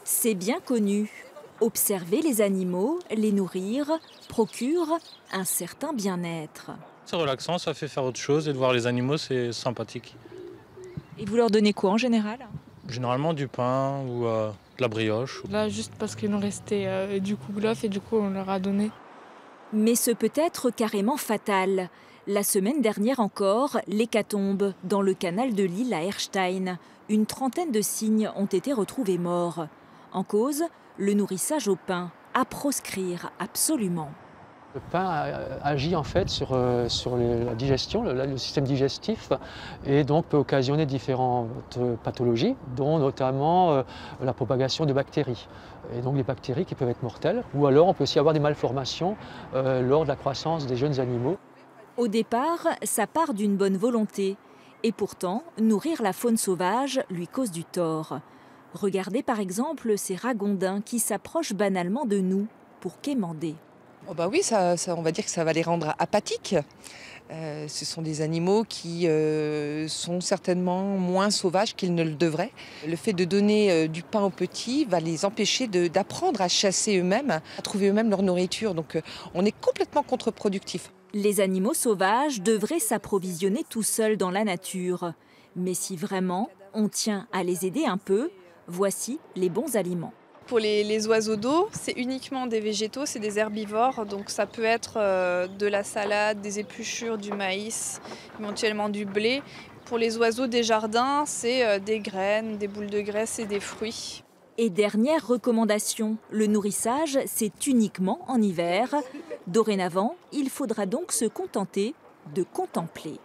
C'est bien connu. Observer les animaux, les nourrir, procure un certain bien-être. C'est relaxant, ça fait faire autre chose et de voir les animaux, c'est sympathique. Et vous leur donnez quoi en général? Généralement du pain ou de la brioche. Là, juste parce qu'il nous restait du kouglof et du coup, on leur a donné. Mais ce peut être carrément fatal. La semaine dernière encore, l'hécatombe dans le canal de l'île à Erstein. Une trentaine de cygnes ont été retrouvés morts. En cause, le nourrissage au pain, à proscrire absolument. Le pain agit en fait sur la digestion, le système digestif, et donc peut occasionner différentes pathologies, dont notamment la propagation de bactéries. Et donc des bactéries qui peuvent être mortelles, ou alors on peut aussi avoir des malformations lors de la croissance des jeunes animaux. Au départ, ça part d'une bonne volonté. Et pourtant, nourrir la faune sauvage lui cause du tort. Regardez par exemple ces ragondins qui s'approchent banalement de nous pour quémander. Oh bah oui, on va dire que ça va les rendre apathiques. Ce sont des animaux qui sont certainement moins sauvages qu'ils ne le devraient. Le fait de donner du pain aux petits va les empêcher d'apprendre à chasser eux-mêmes, à trouver eux-mêmes leur nourriture. Donc on est complètement contre-productif. Les animaux sauvages devraient s'approvisionner tout seuls dans la nature. Mais si vraiment on tient à les aider un peu, voici les bons aliments. Pour les oiseaux d'eau, c'est uniquement des végétaux, c'est des herbivores. Donc ça peut être de la salade, des épluchures, du maïs, éventuellement du blé. Pour les oiseaux des jardins, c'est des graines, des boules de graisse et des fruits. Et dernière recommandation, le nourrissage, c'est uniquement en hiver. Dorénavant, il faudra donc se contenter de contempler.